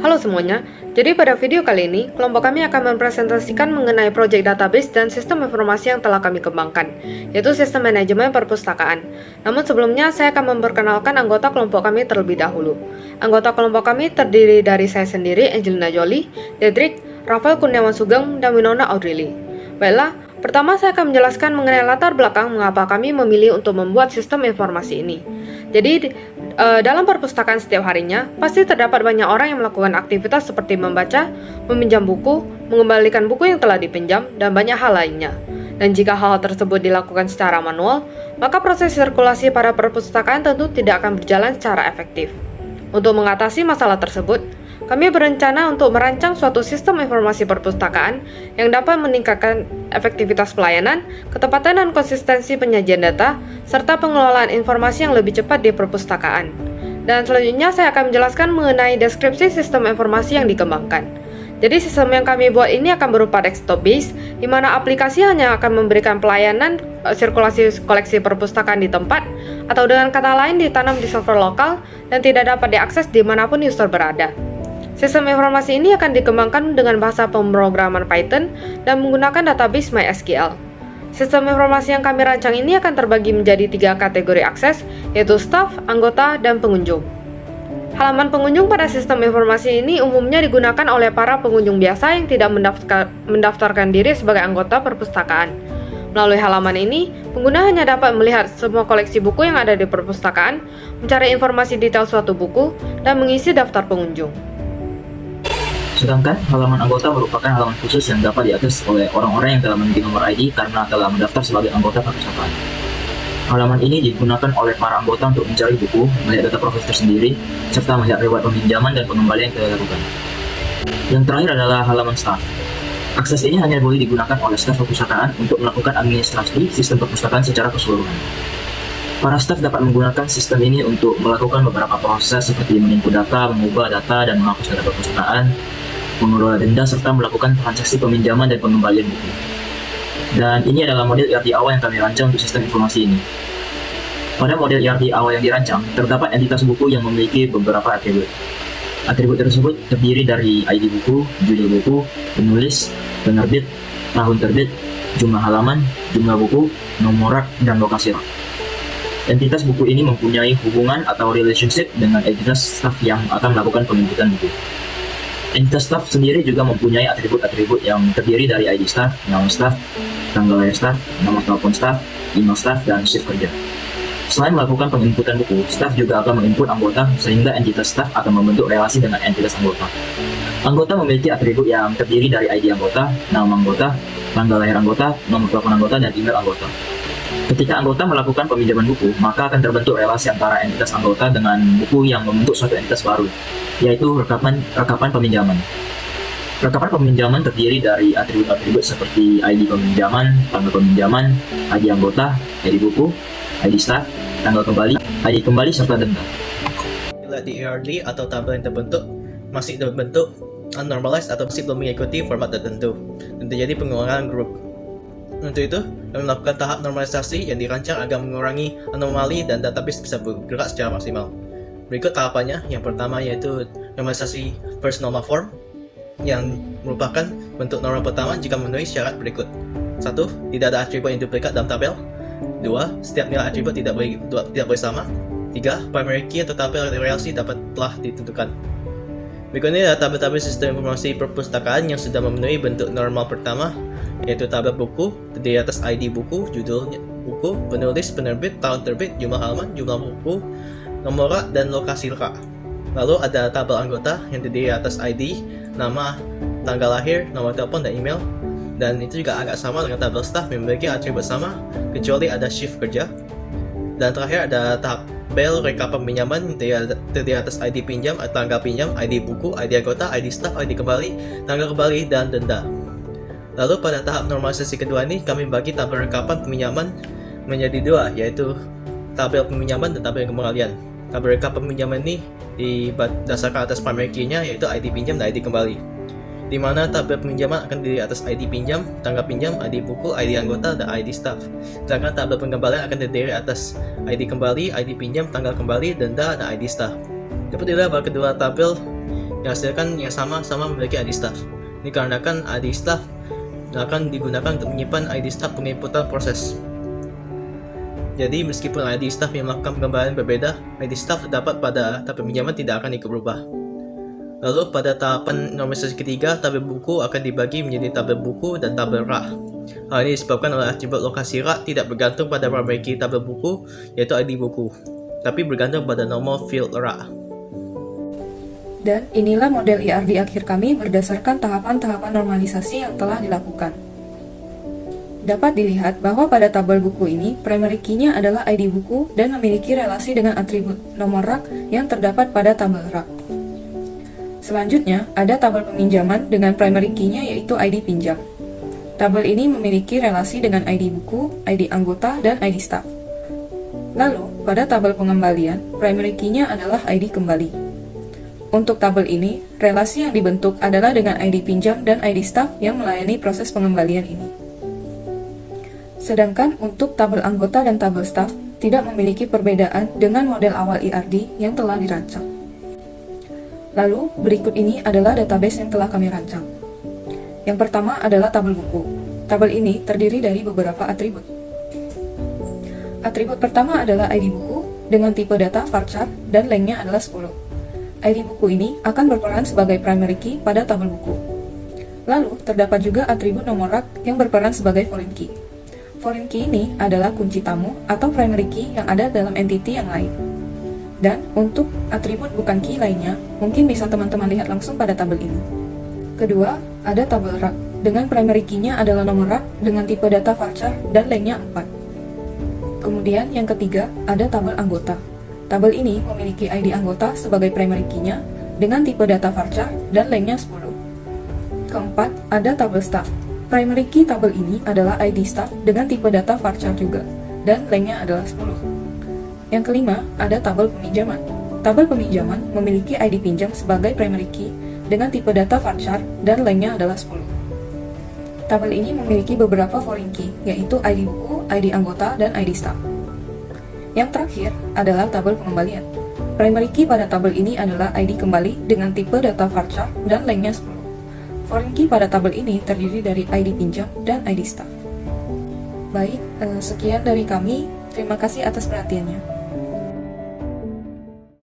Halo semuanya, jadi pada video kali ini, kelompok kami akan mempresentasikan mengenai proyek database dan sistem informasi yang telah kami kembangkan, yaitu sistem manajemen perpustakaan. Namun sebelumnya, saya akan memperkenalkan anggota kelompok kami terlebih dahulu. Anggota kelompok kami terdiri dari saya sendiri, Angelina Jolie, Dedrick, Rafael Kurniawan Sugeng, dan Winona Audrey. Baiklah, pertama saya akan menjelaskan mengenai latar belakang mengapa kami memilih untuk membuat sistem informasi ini. Jadi, dalam perpustakaan setiap harinya, pasti terdapat banyak orang yang melakukan aktivitas seperti membaca, meminjam buku, mengembalikan buku yang telah dipinjam, dan banyak hal lainnya. Dan jika hal tersebut dilakukan secara manual, maka proses sirkulasi pada perpustakaan tentu tidak akan berjalan secara efektif. Untuk mengatasi masalah tersebut, kami berencana untuk merancang suatu sistem informasi perpustakaan yang dapat meningkatkan efektivitas pelayanan, ketepatan dan konsistensi penyajian data, serta pengelolaan informasi yang lebih cepat di perpustakaan. Dan selanjutnya saya akan menjelaskan mengenai deskripsi sistem informasi yang dikembangkan. Jadi sistem yang kami buat ini akan berupa desktop base, di mana aplikasi hanya akan memberikan pelayanan sirkulasi koleksi perpustakaan di tempat, atau dengan kata lain ditanam di server lokal dan tidak dapat diakses dimanapun user berada. Sistem informasi ini akan dikembangkan dengan bahasa pemrograman Python dan menggunakan database MySQL. Sistem informasi yang kami rancang ini akan terbagi menjadi 3 kategori akses, yaitu staff, anggota, dan pengunjung. Halaman pengunjung pada sistem informasi ini umumnya digunakan oleh para pengunjung biasa yang tidak mendaftarkan diri sebagai anggota perpustakaan. Melalui halaman ini, pengguna hanya dapat melihat semua koleksi buku yang ada di perpustakaan, mencari informasi detail suatu buku, dan mengisi daftar pengunjung. Sedangkan halaman anggota merupakan halaman khusus yang dapat diakses oleh orang-orang yang telah memiliki nomor ID karena telah mendaftar sebagai anggota perpustakaan. Halaman ini digunakan oleh para anggota untuk mencari buku, melihat data profil tersendiri, serta melihat riwayat peminjaman dan pengembalian yang telah dilakukan. Yang terakhir adalah halaman staff. Akses ini hanya boleh digunakan oleh staf perpustakaan untuk melakukan administrasi sistem perpustakaan secara keseluruhan. Para staf dapat menggunakan sistem ini untuk melakukan beberapa proses seperti menginput data, mengubah data, dan menghapus data perpustakaan, mengelola denda, serta melakukan transaksi peminjaman dan pengembalian buku. Dan ini adalah model ERP awal yang kami rancang untuk sistem informasi ini. Pada model ERP awal yang dirancang, terdapat entitas buku yang memiliki beberapa atribut. Atribut tersebut terdiri dari ID buku, judul buku, penulis, penerbit, tahun terbit, jumlah halaman, jumlah buku, nomor rak, dan lokasi rak. Entitas buku ini mempunyai hubungan atau relationship dengan entitas staff yang akan melakukan penginputan buku. Entitas staff sendiri juga mempunyai atribut-atribut yang terdiri dari ID staff, nama staff, tanggal lahir staff, nomor telepon staff, email staff, dan shift kerja. Selain melakukan penginputan buku, staff juga akan menginput anggota sehingga entitas staff akan membentuk relasi dengan entitas anggota. Anggota memiliki atribut yang terdiri dari ID anggota, nama anggota, tanggal lahir anggota, nomor telepon anggota, dan email anggota. Ketika anggota melakukan peminjaman buku, maka akan terbentuk relasi antara entitas anggota dengan buku yang membentuk suatu entitas baru, yaitu rekapan peminjaman. Rekapan peminjaman terdiri dari atribut-atribut seperti ID peminjaman, tanggal peminjaman, ID anggota, ID buku, ID staff, tanggal kembali, ID kembali, serta denda. Bila di ERD atau tabel yang terbentuk masih berbentuk unnormalized atau masih belum mengikuti format tertentu dan terjadi pengurangan grup. Untuk itu, kami melakukan tahap normalisasi yang dirancang agar mengurangi anomali dan database bisa bergerak secara maksimal. Berikut tahapannya. Yang pertama yaitu normalisasi first normal form, yang merupakan bentuk normal pertama jika memenuhi syarat berikut. 1. Tidak ada atribut yang duplikat dalam tabel. 2. Setiap nilai atribut tidak boleh sama. 3. Primary key atau tabel relasi telah ditentukan. Berikutnya adalah tabel-tabel sistem informasi perpustakaan yang sudah memenuhi bentuk normal pertama, yaitu tabel buku terdiri atas ID buku, judul buku, penulis, penerbit, tahun terbit, jumlah halaman, jumlah buku, nomor rak, dan lokasi rak. Lalu ada tabel anggota yang terdiri atas ID, nama, tanggal lahir, nomor telepon, dan email. Dan itu juga agak sama dengan tabel staff yang memiliki atribut sama, kecuali ada shift kerja. Dan terakhir ada tabel rekapan pinjaman terdiri atas ID pinjam, tanggal pinjam, ID buku, ID anggota, ID staff, ID kembali, tanggal kembali, dan denda. Lalu pada tahap normalisasi kedua ini, kami bagi tabel rekapan peminjaman menjadi 2, yaitu tabel peminjaman dan tabel kembalian. Tabel rekapan peminjaman ini didasarkan atas primary key-nya, yaitu ID pinjam dan ID kembali, di mana tabel peminjaman akan terdiri atas ID pinjam, tanggal pinjam, ID buku, ID anggota, dan ID staff. Sedangkan tabel pengembalian akan terdiri atas ID kembali, ID pinjam, tanggal kembali, denda, dan ID staff. Dapat dilihat bahwa kedua tabel dihasilkan yang sama-sama memiliki ID staff. Dikarenakan ID staff akan digunakan untuk menyimpan ID staff penginputan proses. Jadi meskipun ID staff yang melakukan pengembalian berbeda, ID staff terdapat pada tahap peminjaman tidak akan ikut berubah. Lalu pada tahapan normalisasi ketiga, tabel buku akan dibagi menjadi tabel buku dan tabel rak. Hal ini disebabkan oleh atribut lokasi rak tidak bergantung pada primary key tabel buku, yaitu ID buku, tapi bergantung pada normal field rak. Dan inilah model IRD akhir kami berdasarkan tahapan-tahapan normalisasi yang telah dilakukan. Dapat dilihat bahwa pada tabel buku ini, primary key-nya adalah ID buku dan memiliki relasi dengan atribut nomor rak yang terdapat pada tabel rak. Selanjutnya, ada tabel peminjaman dengan primary key-nya yaitu ID pinjam. Tabel ini memiliki relasi dengan ID buku, ID anggota, dan ID staff. Lalu, pada tabel pengembalian, primary key-nya adalah ID kembali. Untuk tabel ini, relasi yang dibentuk adalah dengan ID pinjam dan ID staff yang melayani proses pengembalian ini. Sedangkan untuk tabel anggota dan tabel staff tidak memiliki perbedaan dengan model awal IRD yang telah dirancang. Lalu, berikut ini adalah database yang telah kami rancang. Yang pertama adalah tabel buku. Tabel ini terdiri dari beberapa atribut. Atribut pertama adalah ID buku dengan tipe data varchar dan lengthnya adalah 10. ID buku ini akan berperan sebagai primary key pada tabel buku. Lalu, terdapat juga atribut nomor rak yang berperan sebagai foreign key. Foreign key ini adalah kunci tamu atau primary key yang ada dalam entity yang lain. Dan untuk atribut bukan key lainnya, mungkin bisa teman-teman lihat langsung pada tabel ini. Kedua, ada tabel rak, dengan primary key-nya adalah nomor rak dengan tipe data varchar dan lengthnya 4. Kemudian yang ketiga, ada tabel anggota. Tabel ini memiliki ID anggota sebagai primary key-nya dengan tipe data varchar dan lengthnya 10. Keempat, ada tabel staff. Primary key tabel ini adalah ID staff dengan tipe data varchar juga, dan lengthnya adalah 10. Yang kelima, ada tabel peminjaman. Tabel peminjaman memiliki ID pinjam sebagai primary key dengan tipe data varchar dan lengthnya adalah 10. Tabel ini memiliki beberapa foreign key, yaitu ID buku, ID anggota, dan ID staff. Yang terakhir adalah tabel pengembalian. Primary key pada tabel ini adalah ID kembali dengan tipe data varchar dan lengthnya 10. Foreign key pada tabel ini terdiri dari ID pinjam dan ID staff. Baik, sekian dari kami. Terima kasih atas perhatiannya.